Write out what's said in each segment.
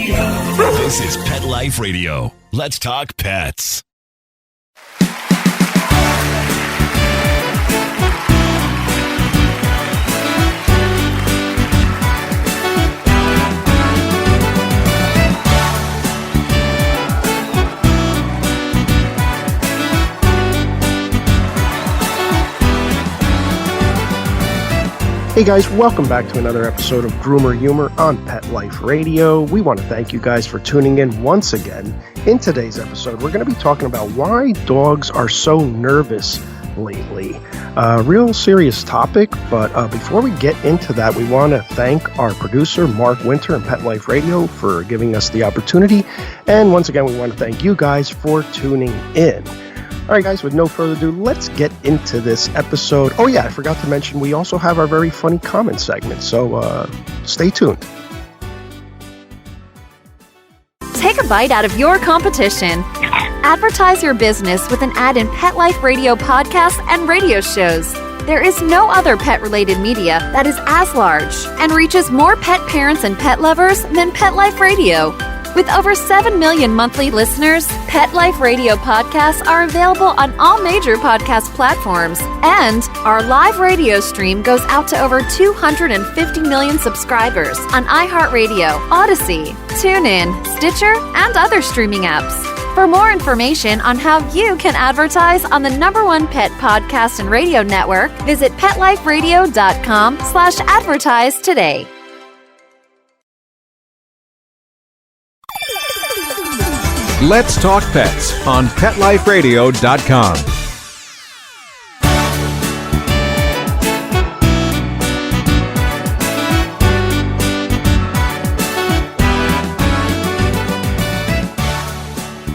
This is Pet Life Radio. Let's talk pets. Hey guys, welcome back to another episode of Groomer Humor on Pet Life Radio. We want to thank you guys for tuning in once again. In today's episode, we're going to be talking about why dogs are so nervous lately. Real serious topic, but before we get into that, we want to thank our producer, Mark Winter and Pet Life Radio for giving us the opportunity. And once again, we want to thank you guys for tuning in. All right, guys, with no further ado, let's get into this episode. Oh, yeah, I forgot to mention, we also have our very funny comment segment, so stay tuned. Take a bite out of your competition. Advertise your business with an ad in Pet Life Radio podcasts and radio shows. There is no other pet-related media that is as large and reaches more pet parents and pet lovers than Pet Life Radio. With over 7 million monthly listeners, Pet Life Radio podcasts are available on all major podcast platforms, and our live radio stream goes out to over 250 million subscribers on iHeartRadio, Odyssey, TuneIn, Stitcher, and other streaming apps. For more information on how you can advertise on the #1 pet podcast and radio network, visit PetLifeRadio.com/advertise today. Let's Talk Pets on PetLifeRadio.com.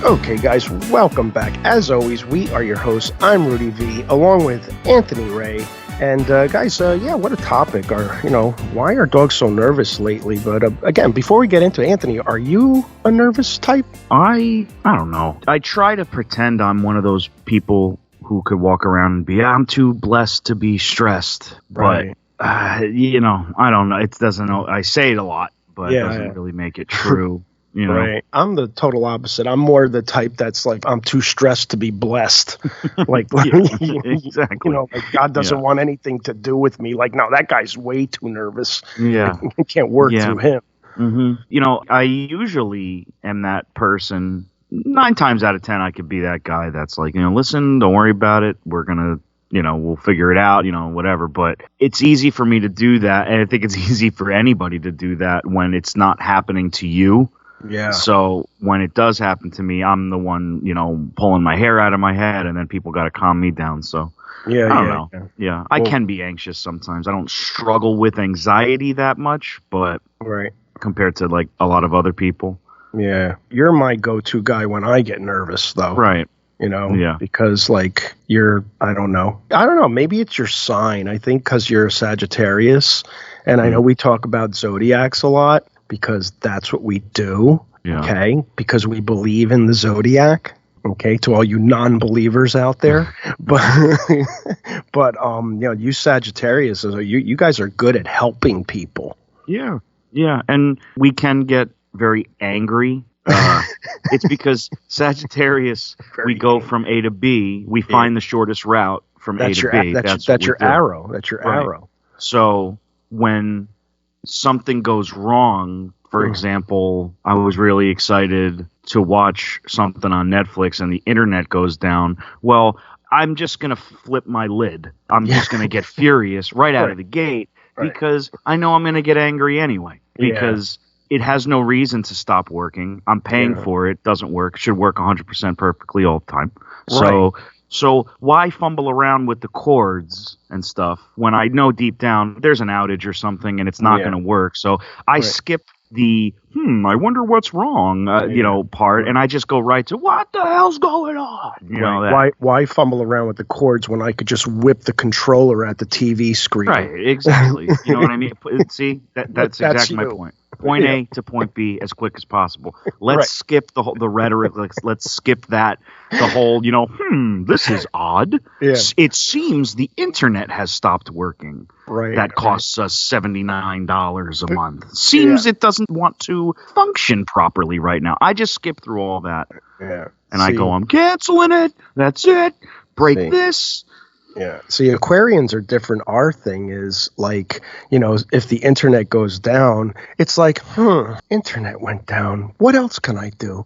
Okay, guys, welcome back. As always, we are your hosts. I'm Rudy V, along with Anthony Ray. And guys, what a topic. Why are dogs so nervous lately? But again, before we get into Anthony, are you a nervous type? I don't know. I try to pretend I'm one of those people who could walk around and be, I'm too blessed to be stressed. Right. But, I don't know. It doesn't know. I say it a lot, but it doesn't really make it true. Right. I'm the total opposite. I'm more the type that's like, I'm too stressed to be blessed. Exactly. Like God doesn't want anything to do with me. Like, no, that guy's way too nervous. Yeah. I can't work through him. Mm-hmm. I usually am that person. 9 times out of 10, I could be that guy that's like, listen, don't worry about it. We're going to, we'll figure it out, whatever. But it's easy for me to do that. And I think it's easy for anybody to do that when it's not happening to you. Yeah. So when it does happen to me, I'm the one, pulling my hair out of my head, and then people got to calm me down. So I don't know. Yeah. I can be anxious sometimes. I don't struggle with anxiety that much, but compared to like a lot of other people. Yeah. You're my go-to guy when I get nervous, though. Right. Because like I don't know. Maybe it's your sign. I think because you're a Sagittarius, and I know we talk about zodiacs a lot. Because that's what we do, okay? Because we believe in the zodiac, okay? To all you non-believers out there, but you Sagittarius, you guys are good at helping people. Yeah, and we can get very angry. It's because Sagittarius, we go from A to B. We find the shortest route from A to B. That's your arrow. That's your arrow. So when something goes wrong, for example, I was really excited to watch something on Netflix and the internet goes down. Well, I'm just going to flip my lid. I'm just going to get furious right out of the gate because I know I'm going to get angry anyway because it has no reason to stop working. I'm paying for it. Doesn't work. Should work 100% perfectly all the time. So why fumble around with the cords and stuff when I know deep down there's an outage or something and it's not going to work? So I skip the I wonder what's wrong part, and I just go right to what the hell's going on. Why fumble around with the cords when I could just whip the controller at the TV screen? Right, exactly. You know what I mean? See, that's exactly my point. point A to point B as quick as possible. Let's skip the rhetoric. Let's skip that. The whole, this is odd. Yeah. It seems the internet has stopped working. Right. That costs us $79 a month. Seems it doesn't want to function properly right now. I just skip through all that. Yeah. And I go, I'm canceling it. That's it. Break this. Yeah. See, Aquarians are different. Our thing is like, if the internet goes down, it's like, internet went down. What else can I do?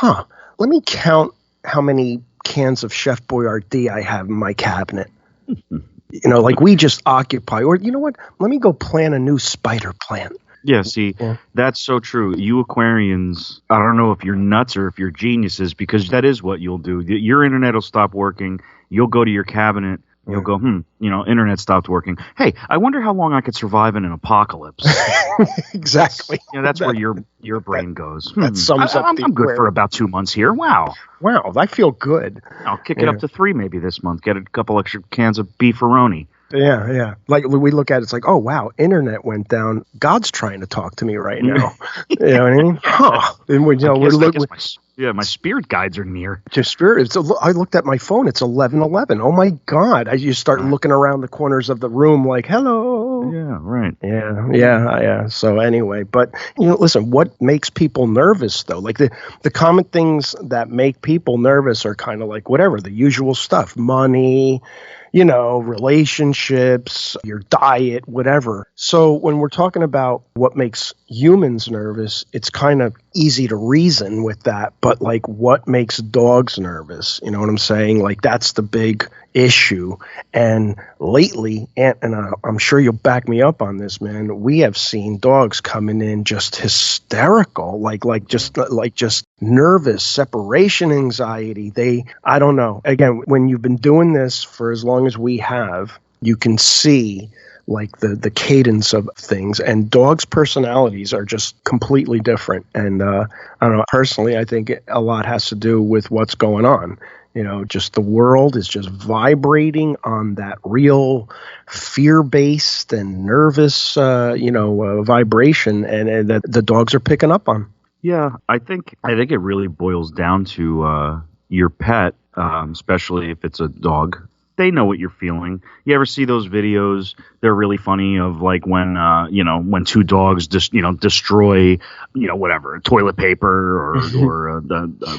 Let me count how many cans of Chef Boyardee I have in my cabinet. Like we just occupy. Or you know what? Let me go plant a new spider plant. Yeah, see, that's so true. You Aquarians, I don't know if you're nuts or if you're geniuses, because that is what you'll do. Your internet will stop working. You'll go to your cabinet. You'll go, internet stopped working. Hey, I wonder how long I could survive in an apocalypse. Exactly. That's where your brain goes. That sums up. I'm good for about 2 months here. Wow, I feel good. I'll kick it up to 3 maybe this month. Get a couple extra cans of beefaroni. Yeah. Like we look at it, it's like, oh wow, internet went down. God's trying to talk to me right now. You know what I mean? And my spirit guides are near. Your spirit. I looked at my phone. It's 11:11. Oh my God! You start looking around the corners of the room, like, hello. Yeah. Right. Yeah. So anyway, but listen, what makes people nervous though? Like the common things that make people nervous are kind of like whatever the usual stuff: money, relationships, your diet, whatever. So when we're talking about what makes humans nervous, it's kind of easy to reason with that. But like what makes dogs nervous? You know what I'm saying? Like that's the big issue. And lately, and I'm sure you'll back me up on this, man, we have seen dogs coming in just hysterical, like just nervous, separation anxiety. I don't know. Again, when you've been doing this for as long as we have, you can see like the cadence of things, and dogs' personalities are just completely different. And I don't know, personally, I think a lot has to do with what's going on. Just the world is just vibrating on that real fear-based and nervous, vibration, and that the dogs are picking up on. Yeah, I think it really boils down to your pet, especially if it's a dog. They know what you're feeling. You ever see those videos? They're really funny of like when two dogs just destroy whatever, toilet paper or a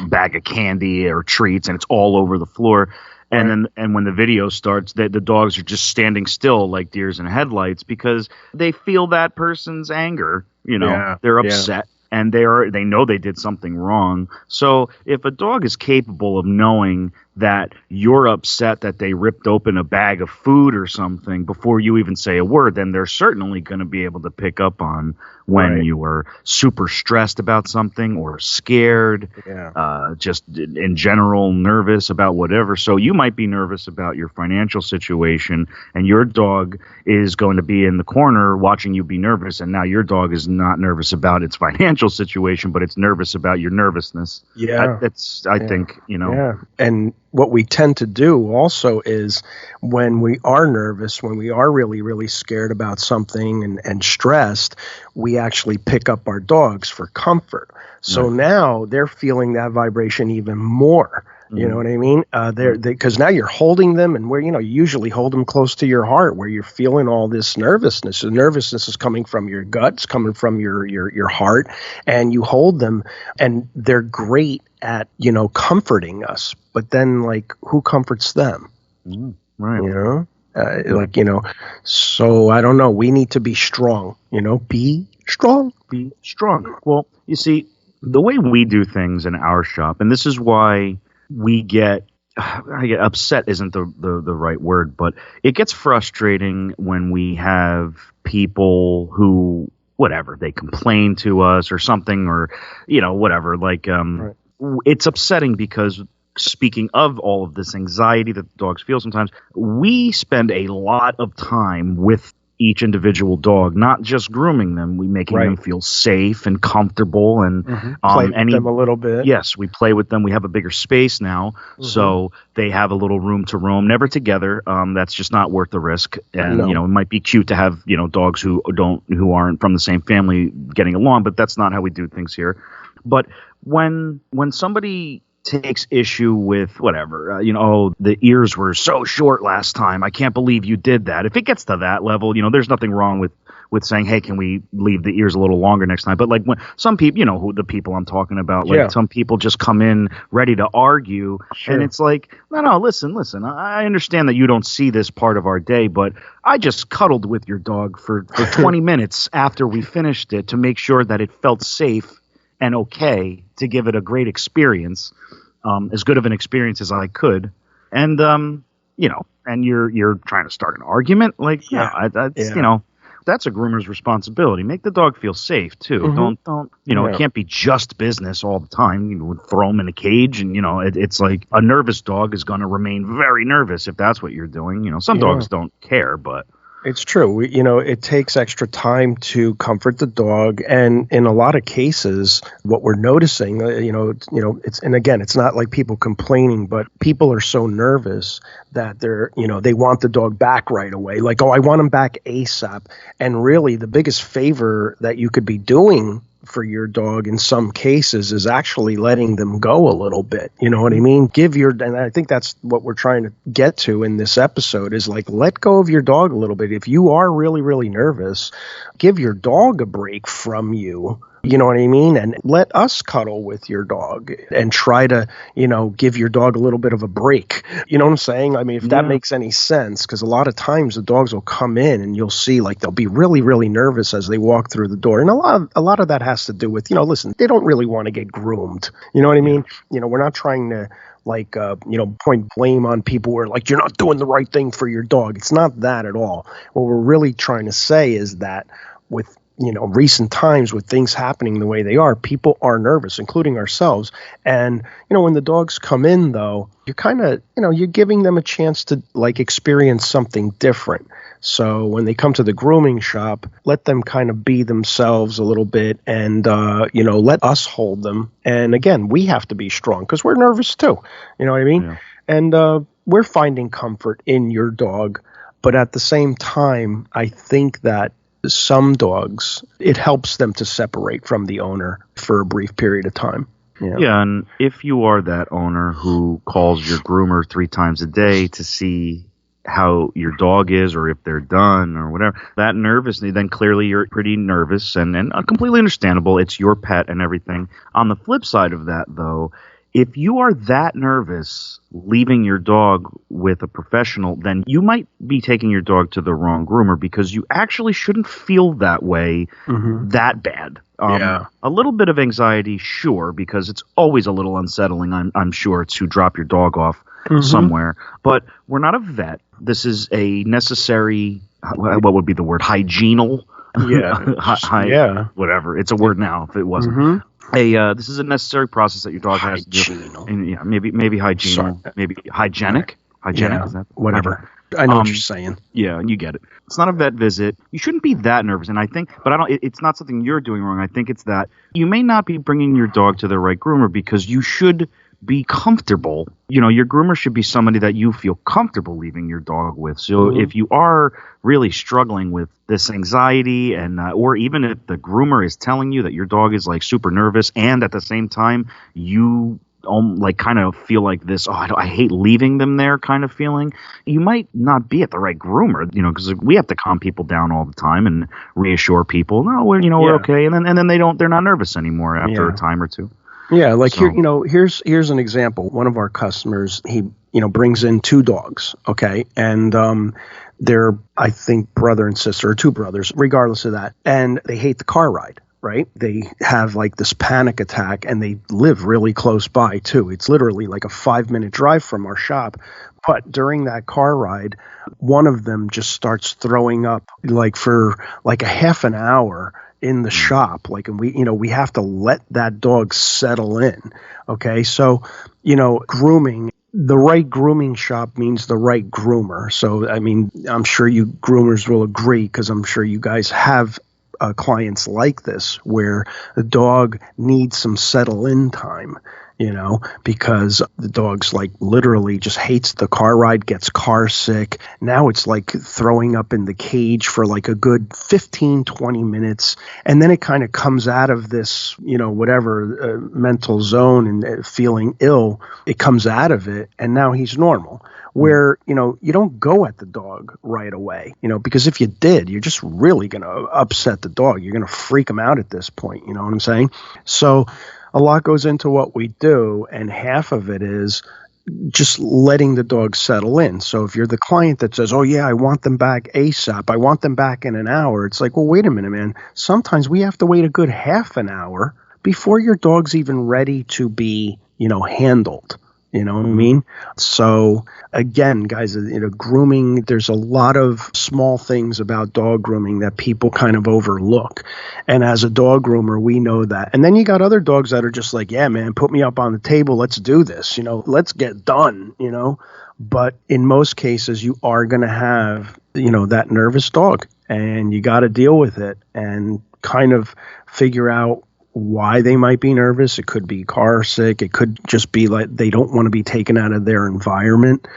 bag of candy or treats, and it's all over the floor. And then when the video starts, the dogs are just standing still like deers in headlights because they feel that person's anger. They're upset. And they know they did something wrong. So if a dog is capable of knowing that you're upset that they ripped open a bag of food or something before you even say a word, then they're certainly going to be able to pick up on when you are super stressed about something or scared, just in general nervous about whatever. So you might be nervous about your financial situation, and your dog is going to be in the corner watching you be nervous, and now your dog is not nervous about its financial situation, but it's nervous about your nervousness. Yeah. I think. Yeah. And what we tend to do also is when we are nervous, when we are really, really scared about something and stressed, we actually pick up our dogs for comfort. So now they're feeling that vibration even more. You know what I mean? Because now you're holding them, and where you usually hold them close to your heart, where you're feeling all this nervousness. The nervousness is coming from your guts, coming from your heart, and you hold them, and they're great at comforting us. But then, like, who comforts them? Right. So I don't know. We need to be strong. Be strong. Be strong. Well, you see, the way we do things in our shop, and this is why I get upset isn't the right word, but it gets frustrating when we have people who, whatever, they complain to us or something, or, whatever, like, it's upsetting because speaking of all of this anxiety that the dogs feel sometimes, we spend a lot of time with each individual dog, not just grooming them. We making them feel safe and comfortable, and play with them a little bit. Yes, we play with them. We have a bigger space now, so they have a little room to roam. Never together. That's just not worth the risk. And it might be cute to have dogs who aren't from the same family getting along, but that's not how we do things here. But when somebody takes issue with whatever, the ears were so short last time, I can't believe you did that. If it gets to that level, there's nothing wrong with saying, hey, can we leave the ears a little longer next time? But like when some people, who the people I'm talking about, like some people just come in ready to argue, and it's like, no, listen, I understand that you don't see this part of our day, but I just cuddled with your dog for 20 minutes after we finished it to make sure that it felt safe and okay to give it a great experience, as good of an experience as I could. And, and you're trying to start an argument. Like, that's a groomer's responsibility. Make the dog feel safe too. Don't, it can't be just business all the time. Throw them in a cage and, it's like a nervous dog is going to remain very nervous if that's what you're doing. Some dogs don't care, but. It's true. It takes extra time to comfort the dog, and in a lot of cases, what we're noticing, it's not like people complaining, but people are so nervous that they want the dog back right away. Like, I want him back ASAP. And really, the biggest favor that you could be doing for your dog in some cases is actually letting them go a little bit. You know what I mean? And I think that's what we're trying to get to in this episode is like, let go of your dog a little bit. If you are really, really nervous, give your dog a break from you. You know what I mean? And let us cuddle with your dog and try to, give your dog a little bit of a break. You know what I'm saying? I mean, if that makes any sense, because a lot of times the dogs will come in and you'll see like they'll be really, really nervous as they walk through the door. And a lot of that has to do with, listen, they don't really want to get groomed. You know what I mean? We're not trying to point blame on people where like, you're not doing the right thing for your dog. It's not that at all. What we're really trying to say is that with recent times with things happening the way they are, people are nervous, including ourselves. And, when the dogs come in, though, you're kind of, you're giving them a chance to like experience something different. So when they come to the grooming shop, let them kind of be themselves a little bit and, let us hold them. And again, we have to be strong because we're nervous too. You know what I mean? Yeah. And we're finding comfort in your dog. But at the same time, I think that some dogs, it helps them to separate from the owner for a brief period of time. Yeah, and if you are that owner who calls your groomer 3 times a day to see how your dog is or if they're done or whatever, that nervousness, then clearly you're pretty nervous and completely understandable. It's your pet and everything. On the flip side of that, though, if you are that nervous leaving your dog with a professional, then you might be taking your dog to the wrong groomer because you actually shouldn't feel that way that bad. A little bit of anxiety, sure, because it's always a little unsettling, I'm sure, to drop your dog off somewhere. But we're not a vet. This is a necessary, what would be the word, hygienal? Yeah. Whatever. It's a word now if it wasn't. This is a necessary process that your dog has to do. And maybe hygienal, maybe hygienic. Hygienic, is that whatever? I know what you're saying. Yeah, you get it. It's not a vet visit. You shouldn't be that nervous. And I think, but I don't. It's not something you're doing wrong. I think it's that you may not be bringing your dog to the right groomer because you should be comfortable. Your groomer should be somebody that you feel comfortable leaving your dog with. So if you are really struggling with this anxiety and or even if the groomer is telling you that your dog is like super nervous and at the same time you kind of feel like this, I hate leaving them there kind of feeling, you might not be at the right groomer, because we have to calm people down all the time and reassure people, no, we're okay. And then they're not nervous anymore after a time or two. Yeah, like here's an example. One of our customers, he brings in 2 dogs, okay, and they're I think brother and sister or 2 brothers, regardless of that, and they hate the car ride. Right? They have like this panic attack and they live really close by too. It's literally like a 5-minute drive from our shop. But during that car ride, one of them just starts throwing up like for like a half an hour. in the shop. Like, and we have to let that dog settle in. Okay. So, grooming, the right grooming shop means the right groomer. So, I mean, I'm sure you groomers will agree, because I'm sure you guys have clients like this where the dog needs some settle in time, because the dog's like literally just hates the car ride, gets car sick. Now it's like throwing up in the cage for like a good 15, 20 minutes. And then it kind of comes out of this, mental zone and feeling ill. It comes out of it, and now he's normal. Where, you don't go at the dog right away, because if you did, you're just really going to upset the dog. You're going to freak him out at this point. You know what I'm saying? So a lot goes into what we do, and half of it is just letting the dog settle in. So if you're the client that says, oh yeah, I want them back ASAP, I want them back in an hour, it's like, well, wait a minute, man. Sometimes we have to wait a good half an hour before your dog's even ready to be, handled. You know what I mean? So again, guys, grooming, there's a lot of small things about dog grooming that people kind of overlook. And as a dog groomer, we know that. And then you got other dogs that are just like, yeah, man, put me up on the table. Let's do this. Let's get done, But in most cases, you are going to have, that nervous dog, and you got to deal with it and kind of figure out why they might be nervous. It could be car sick. It could just be like they don't want to be taken out of their environment.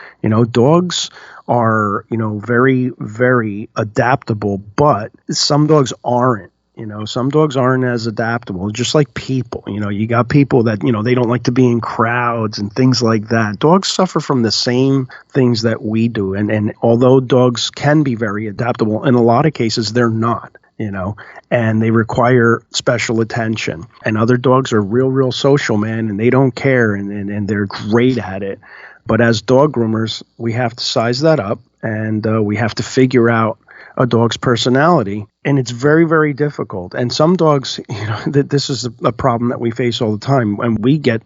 Dogs are, very, very adaptable, but some dogs aren't. Some dogs aren't as adaptable, just like people. You got people that, they don't like to be in crowds and things like that. Dogs suffer from the same things that we do. And although dogs can be very adaptable, in a lot of cases, they're not. And they require special attention. And other dogs are real social, man, and they don't care, and they're great at it. But as dog groomers, we have to size that up, and we have to figure out a dog's personality. And it's very, very difficult. And some dogs, this is a problem that we face all the time. And we get,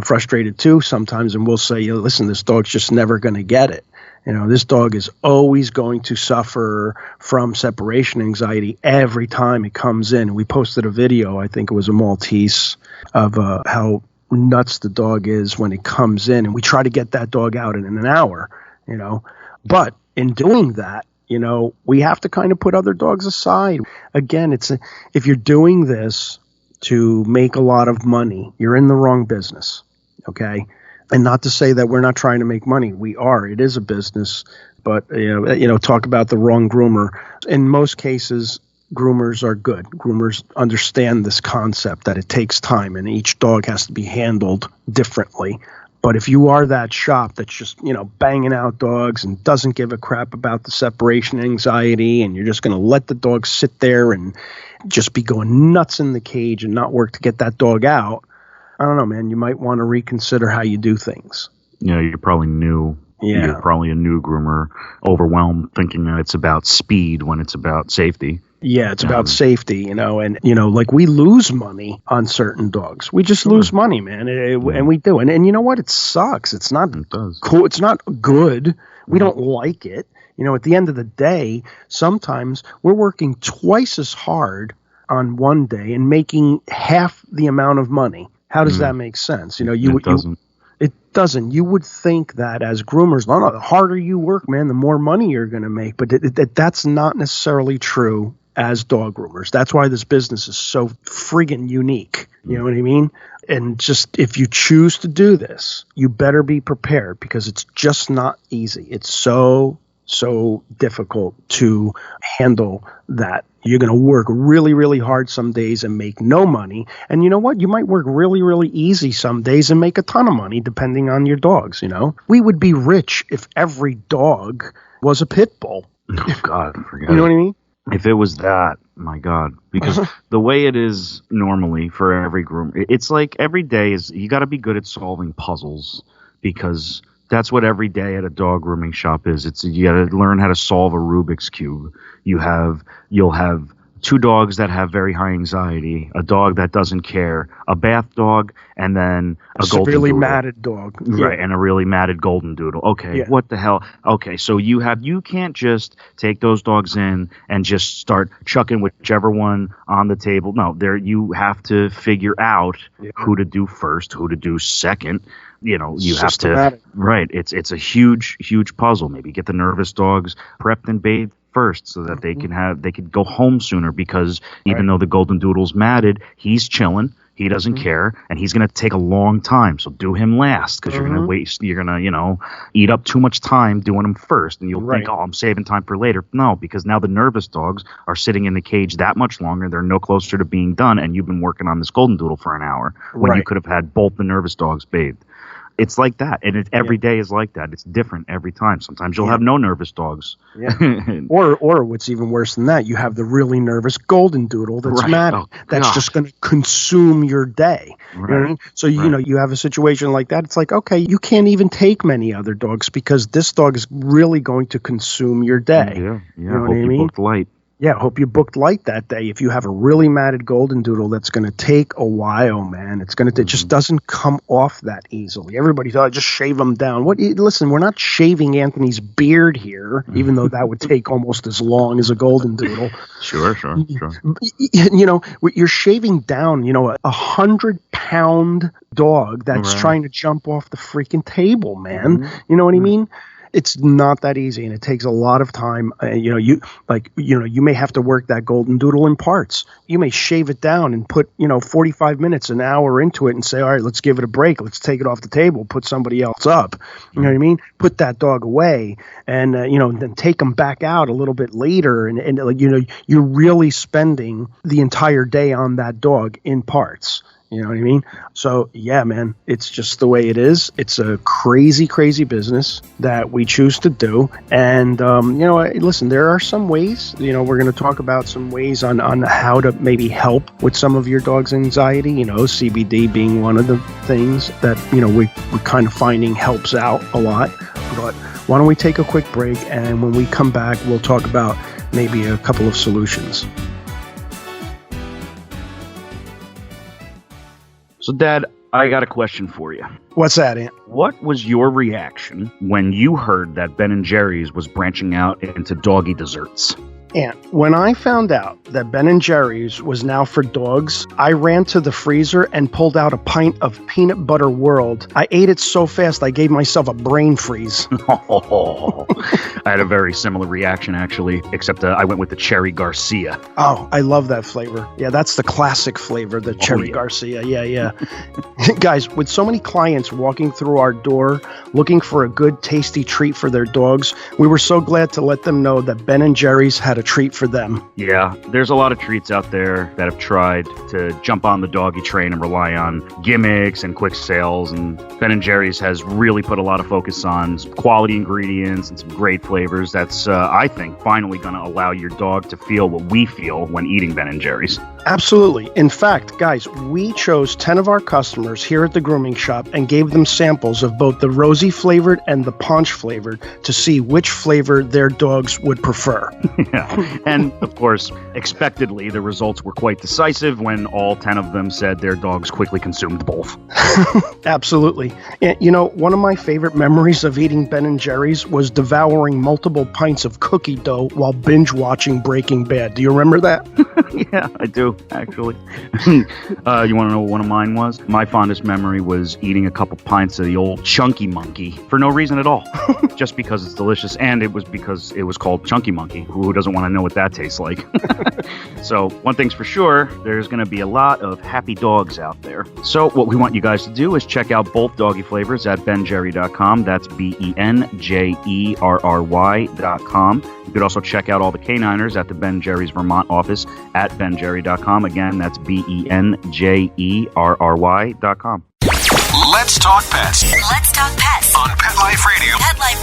frustrated too sometimes, and we'll say, listen, this dog's just never going to get it. This dog is always going to suffer from separation anxiety every time it comes in. We posted a video, I think it was a Maltese, of how nuts the dog is when it comes in. And we try to get that dog out in an hour, But in doing that, we have to kind of put other dogs aside. Again, if you're doing this to make a lot of money, you're in the wrong business, okay? And not to say that we're not trying to make money. We are. It is a business. But, talk about the wrong groomer. In most cases, groomers are good. Groomers understand this concept that it takes time and each dog has to be handled differently. But if you are that shop that's just, banging out dogs and doesn't give a crap about the separation anxiety, and you're just going to let the dog sit there and just be going nuts in the cage and not work to get that dog out, I don't know, man, you might want to reconsider how you do things. You're probably new. Yeah. You're probably a new groomer, overwhelmed, thinking that it's about speed when it's about safety. Yeah, it's about safety, and, like we lose money on certain dogs. We just lose money, man, and we do. And you know what? It sucks. It's not cool. It's not good. We don't like it. At the end of the day, sometimes we're working twice as hard on one day and making half the amount of money. How does that make sense? It doesn't. It doesn't. You would think that as groomers, no, the harder you work, man, the more money you're going to make. But that's not necessarily true as dog groomers. That's why this business is so friggin' unique. You know what I mean? And just if you choose to do this, you better be prepared, because it's just not easy. It's so difficult to handle that. You're going to work really, really hard some days and make no money. And you know what? You might work really, really easy some days and make a ton of money, depending on your dogs, We would be rich if every dog was a pit bull. Oh, God, forget You know what I mean? If it was that, my God, because the way it is normally for every groomer, it's like every day is, you got to be good at solving puzzles, because that's what every day at a dog grooming shop is. You got to learn how to solve a Rubik's Cube. You'll have two dogs that have very high anxiety, a dog that doesn't care, a bath dog, and then a golden severely doodle. matted dog. Right, and a really matted golden doodle. Okay, what the hell? Okay, so you can't just take those dogs in and just start chucking whichever one on the table. No, you have to figure out who to do first, who to do second. You have to, right. It's a huge puzzle. Maybe get the nervous dogs prepped and bathed first so that they could go home sooner, because even though the golden doodle's matted, he's chilling. He doesn't care, and he's going to take a long time. So do him last, because you're going to waste. You're going to, eat up too much time doing him first, and you'll think, oh, I'm saving time for later. No, because now the nervous dogs are sitting in the cage that much longer. They're no closer to being done, and you've been working on this golden doodle for an hour when you could have had both the nervous dogs bathed. It's like that, and every day is like that. It's different every time. Sometimes you'll have no nervous dogs. Yeah. or what's even worse than that, you have the really nervous golden doodle that's mad. Oh, that's just going to consume your day. Right. You know what I mean? So you have a situation like that. It's like, okay, you can't even take many other dogs because this dog is really going to consume your day. Yeah. You know what I mean? Booked light. Yeah, hope you booked light that day. If you have a really matted golden doodle, that's going to take a while, man. It just doesn't come off that easily. Everybody thought, just shave them down. Listen, we're not shaving Anthony's beard here, even though that would take almost as long as a golden doodle. Sure. You're shaving down, a 100-pound dog that's trying to jump off the freaking table, man. You know what I mean? It's not that easy, and it takes a lot of time. You may have to work that golden doodle in parts. You may shave it down and put 45 minutes, an hour into it, and say, all right, let's give it a break. Let's take it off the table. Put somebody else up. You know what I mean? Put that dog away, and then take them back out a little bit later, and you're really spending the entire day on that dog in parts. You know what I mean? So, yeah, man, it's just the way it is. It's a crazy, crazy business that we choose to do. And, listen, there are some ways, we're going to talk about some ways on how to maybe help with some of your dog's anxiety, CBD being one of the things that, we're kind of finding helps out a lot. But why don't we take a quick break? And when we come back, we'll talk about maybe a couple of solutions. So, Dad, I got a question for you. What's that, Ant? What was your reaction when you heard that Ben & Jerry's was branching out into doggy desserts? And when I found out that Ben & Jerry's was now for dogs, I ran to the freezer and pulled out a pint of Peanut Butter World. I ate it so fast I gave myself a brain freeze. I had a very similar reaction, actually, except I went with the Cherry Garcia. Oh, I love that flavor. Yeah, that's the classic flavor, the Cherry Garcia. Yeah. Guys, with so many clients walking through our door looking for a good, tasty treat for their dogs, we were so glad to let them know that Ben & Jerry's had a treat for them. Yeah, there's a lot of treats out there that have tried to jump on the doggy train and rely on gimmicks and quick sales, and Ben & Jerry's has really put a lot of focus on some quality ingredients and some great flavors. That's, I think, finally going to allow your dog to feel what we feel when eating Ben & Jerry's. Absolutely. In fact, guys, we chose 10 of our customers here at the grooming shop and gave them samples of both the rosy flavored and the punch flavored to see which flavor their dogs would prefer. Yeah. And of course, expectedly, the results were quite decisive when all 10 of them said their dogs quickly consumed both. Absolutely. And, one of my favorite memories of eating Ben & Jerry's was devouring multiple pints of cookie dough while binge watching Breaking Bad. Do you remember that? Yeah, I do, actually. You want to know what one of mine was? My fondest memory was eating a couple pints of the old Chunky Monkey for no reason at all. Just because it's delicious, and it was because it was called Chunky Monkey. Who doesn't want to know what that tastes like? So, one thing's for sure, there's going to be a lot of happy dogs out there. So, what we want you guys to do is check out both doggy flavors at benjerry.com. That's BenJerry.com. You could also check out all the K9ers at the Ben Jerry's Vermont office at benjerry.com. Again, that's BenJerry.com. Let's talk pets. Let's talk pets On Pet Life Radio. Pet Life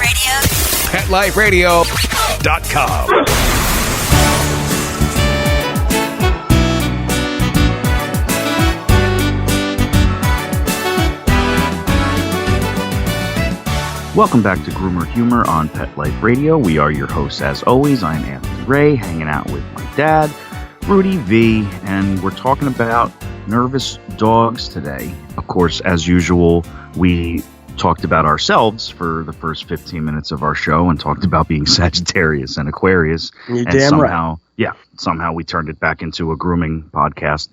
PetLifeRadio.com. Welcome back to Groomer Humor on Pet Life Radio. We are your hosts, as always. I'm Anthony Ray, hanging out with my dad. Rudy V, and we're talking about nervous dogs today. Of course, as usual, we talked about ourselves for the first 15 minutes of our show and talked about being Sagittarius and Aquarius. You're and damn somehow, somehow we turned it back into a grooming podcast.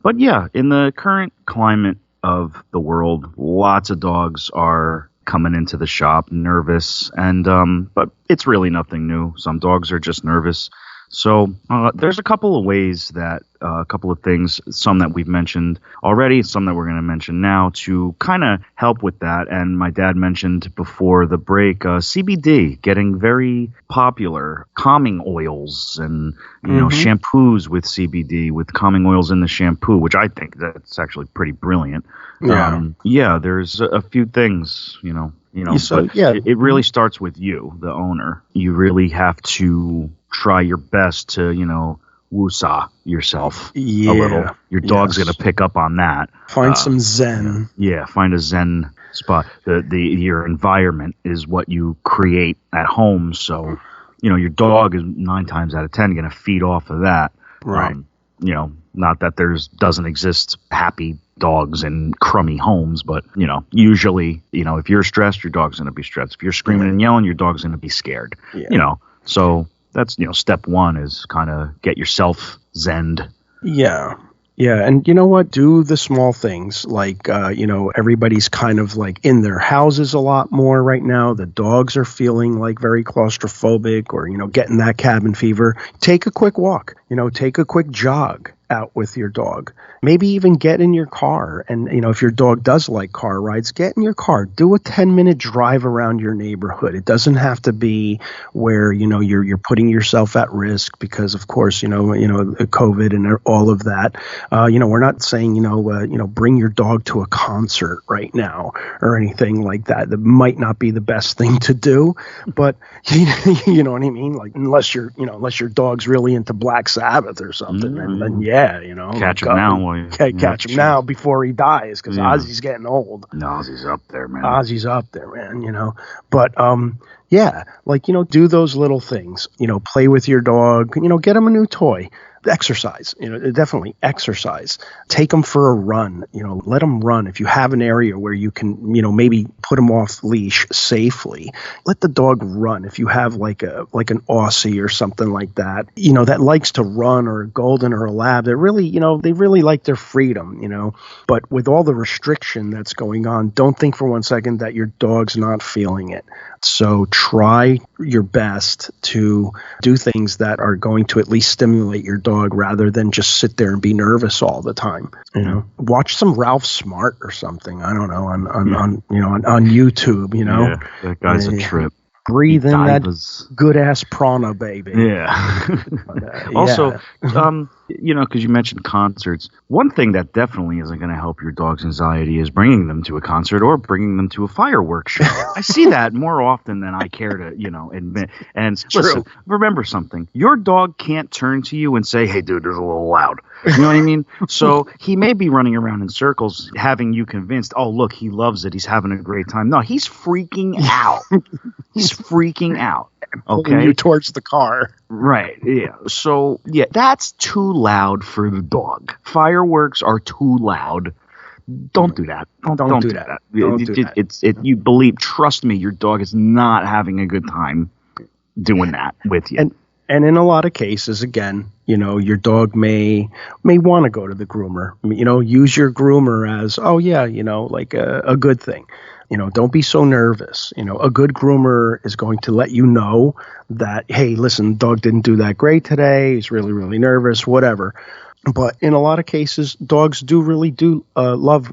But yeah, in the current climate of the world, lots of dogs are coming into the shop nervous, and but it's really nothing new. Some dogs are just nervous. So there's a couple of ways that a couple of things, some that we've mentioned already, some that we're going to mention now to kind of help with that. And my dad mentioned before the break, CBD getting very popular, calming oils and, you know, shampoos with CBD, with calming oils in the shampoo, which I think that's actually pretty brilliant. Yeah. There's a few things, you know, So, but yeah. it really starts with you, the owner. You really have to try your best to, you know, woosah yourself a little. Your dog's going to pick up on that. Find some zen. Yeah, find a zen spot. Your environment is what you create at home. So, you know, your dog is 9 times out of 10 going to feed off of that. Right. You know, not that doesn't exist happy dogs in crummy homes, but, you know, usually, you know, if you're stressed, your dog's going to be stressed. If you're screaming and yelling, your dog's going to be scared. Yeah. You know, so that's, you know, step one is kind of get yourself zened. Yeah. Yeah. And you know what? Do the small things like, you know, everybody's kind of like in their houses a lot more right now. The dogs are feeling like very claustrophobic or, you know, getting that cabin fever. Take a quick walk, you know, take a quick jog out with your dog. Maybe even get in your car. And, you know, if your dog does like car rides, get in your car. Do a 10-minute drive around your neighborhood. It doesn't have to be where, you know, you're putting yourself at risk because, of course, you know, COVID and all of that. You know, we're not saying, you know, bring your dog to a concert right now or anything like that. That might not be the best thing to do, but you know what I mean? Like, unless your dog's really into Black Sabbath or something, and then you know, catch him now. Catch him now before he dies, because Ozzy's getting old. No, Ozzy's up there, man. You know. But yeah, like, you know, do those little things. You know, play with your dog. You know, get him a new toy. Exercise, you know, definitely exercise. Take them for a run, you know, let them run. If you have an area where you can, you know, maybe put them off leash safely, let the dog run. If you have like an Aussie or something like that, you know, that likes to run, or a golden or a lab, they really like their freedom, you know, but with all the restriction that's going on, don't think for one second that your dog's not feeling it. So try your best to do things that are going to at least stimulate your dog rather than just sit there and be nervous all the time. You know, watch some Ralph Smart or something. I don't know, on YouTube, you know. Yeah, that guy's a trip. Breathe in that good ass prana, baby. Yeah. Also, you know, because you mentioned concerts, one thing that definitely isn't going to help your dog's anxiety is bringing them to a concert or bringing them to a fireworks show. I see that more often than I care to, you know, admit. And listen, remember something. Your dog can't turn to you and say, "Hey, dude, it's a little loud." You know what I mean? So he may be running around in circles having you convinced, oh, look, he loves it. He's having a great time. No, he's freaking out. He's freaking out. Okay. Pulling you towards the car. Right. Yeah. So, yeah, that's too loud for the dog. Fireworks are too loud. Don't do that. Don't do that. You believe, trust me, your dog is not having a good time doing that with you. And in a lot of cases, again, you know, your dog may want to go to the groomer. You know, use your groomer as, oh, yeah, you know, like a good thing. You know, don't be so nervous. You know, a good groomer is going to let you know that, hey, listen, dog didn't do that great today. He's really, really nervous, whatever. But in a lot of cases, dogs really do love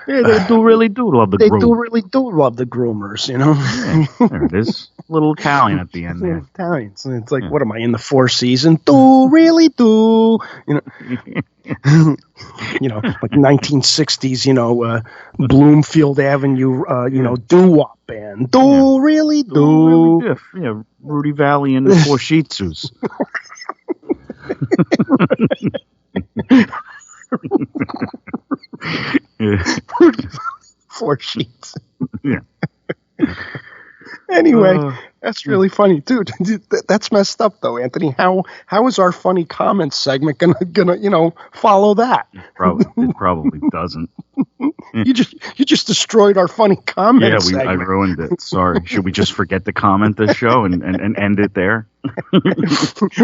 Yeah, they do really do love the They do really do love the groomers, you know. Yeah, there it is. Little Italian at the end there. Italian. So it's like, what am I, in the Four Seasons? Do really do. You know, you know, like 1960s, you know, Bloomfield Avenue, you know, doo-wop band. Do really do. Really do. Yeah, Rudy Valley and the Four Shih Tzus. Four sheets. Yeah. Anyway, That's really funny, dude. That's messed up, though, Anthony. How is our funny comments segment gonna follow that? It probably doesn't. You just destroyed our funny comments. Yeah, I ruined it. Sorry. Should we just forget to comment this show and end it there?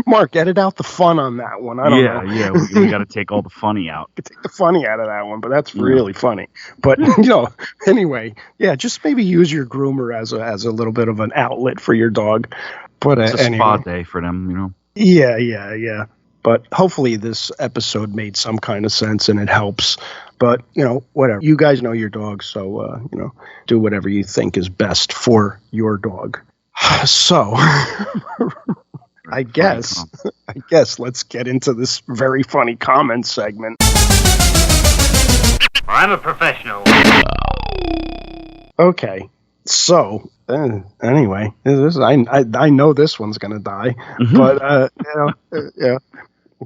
Mark, edit out the fun on that one. I don't know. Yeah. We got to take all the funny out. Take the funny out of that one, but that's really funny. But anyway, yeah, just maybe use your groomer as a little bit of an outlet for your dog. But it's a spa day for them, Yeah. But hopefully this episode made some kind of sense and it helps. But, whatever. You guys know your dog, so, do whatever you think is best for your dog. So, I guess let's get into this very funny comment segment. I'm a professional. Okay. So, anyway, I know this one's going to die. But,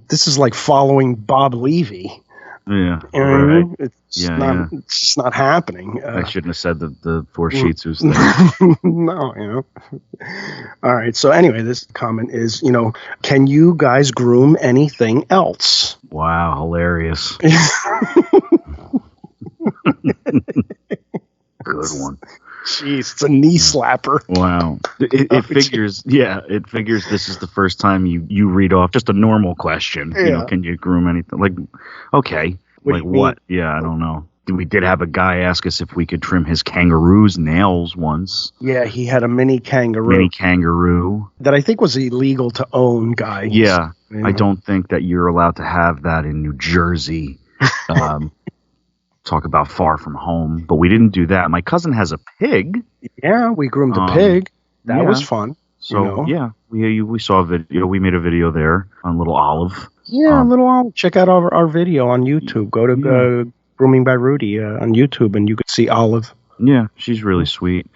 this is like following Bob Levy. Yeah, right. It's just not happening. I shouldn't have said the four Shih Tzus thing. No, All right. So anyway, this comment is, can you guys groom anything else? Wow, hilarious. Good one. Jeez, it's a knee slapper. Wow. It figures this is the first time you read off just a normal question. Yeah. Can you groom anything? Like, okay. What? Yeah, I don't know. We did have a guy ask us if we could trim his kangaroo's nails once. Yeah, he had a mini kangaroo. That I think was illegal to own, guy. Yeah. I don't think that you're allowed to have that in New Jersey. Talk about far from home, but we didn't do that. My cousin has a pig. Yeah, we groomed a pig. That was fun. So we saw a video. We made a video there on Little Olive. Yeah, Little Olive. Check out our video on YouTube. Go to Grooming by Rudy on YouTube, and you can see Olive. Yeah, she's really sweet.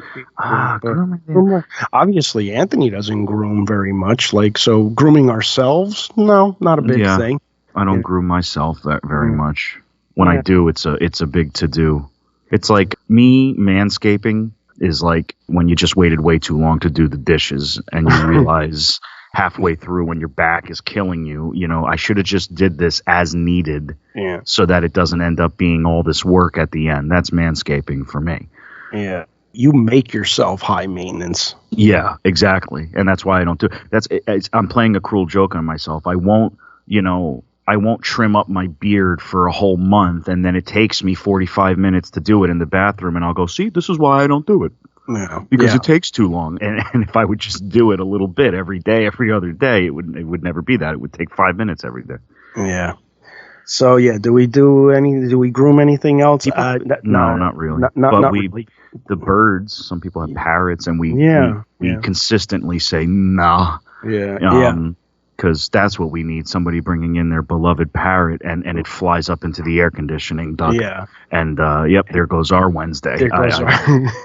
Obviously, Anthony doesn't groom very much. So grooming ourselves, no, not a big thing. I don't groom myself that very much. When I do, it's a big to-do. It's like me manscaping is like when you just waited way too long to do the dishes and you realize halfway through when your back is killing you, I should have just did this as needed so that it doesn't end up being all this work at the end. That's manscaping for me. Yeah. You make yourself high maintenance. Yeah, exactly. And that's why I don't do it. I'm playing a cruel joke on myself. I won't trim up my beard for a whole month, and then it takes me 45 minutes to do it in the bathroom, and I'll go, see, this is why I don't do it. Yeah. Because it takes too long. And if I would just do it a little bit every day, every other day, it would never be that. It would take 5 minutes every day. Yeah. So, do we groom anything else? No, not really. Not really. The birds, some people have parrots, and we consistently say, nah. Yeah. Because that's what we need, somebody bringing in their beloved parrot, and it flies up into the air conditioning duct. Yeah. And, there goes our Wednesday. There goes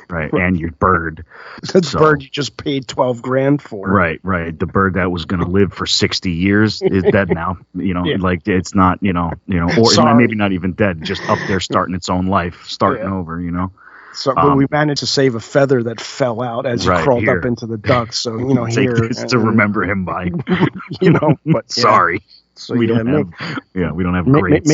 right, and your bird. That's bird you just paid $12,000 for. Right. The bird that was going to live for 60 years is dead now. It's not, or maybe not even dead, just up there starting its own life, over, So, but we managed to save a feather that fell out as he crawled up into the duct. So, here to remember him by. But sorry, so we don't have greats.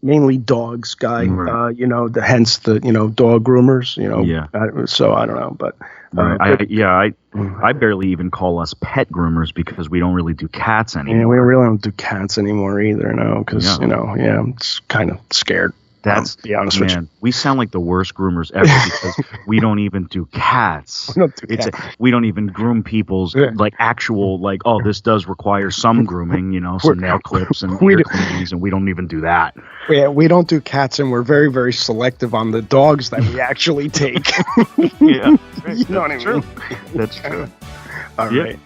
Mainly dogs, guy. Right. Hence the dog groomers. So I don't know, but. I barely even call us pet groomers because we don't really do cats anymore. Yeah, we really don't do cats anymore either. No, because I'm kind of scared. That's be honest with you. We sound like the worst groomers ever because we don't even do cats. We don't even groom people's actual this does require some grooming, some nail clips and ear cleanings, and we don't even do that. Yeah, we don't do cats, and we're very, very selective on the dogs that we actually take. Yeah, you know what I mean? That's true. All right.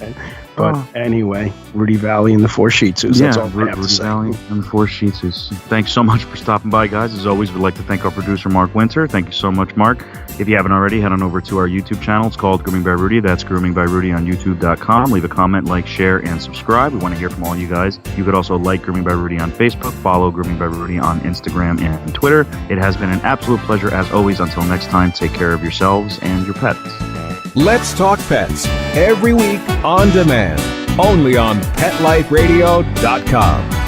But anyway, Rudy Valley and the Four Shih Tzus. That's all I have to say. Rudy Valley and the Four Shih Tzus. Thanks so much for stopping by, guys. As always, we'd like to thank our producer, Mark Winter. Thank you so much, Mark. If you haven't already, head on over to our YouTube channel. It's called Grooming by Rudy. That's Grooming by Rudy on YouTube.com. Leave a comment, like, share, and subscribe. We want to hear from all you guys. You could also like Grooming by Rudy on Facebook, follow Grooming by Rudy on Instagram and Twitter. It has been an absolute pleasure, as always. Until next time, take care of yourselves and your pets. Let's Talk Pets, every week on demand, only on PetLifeRadio.com.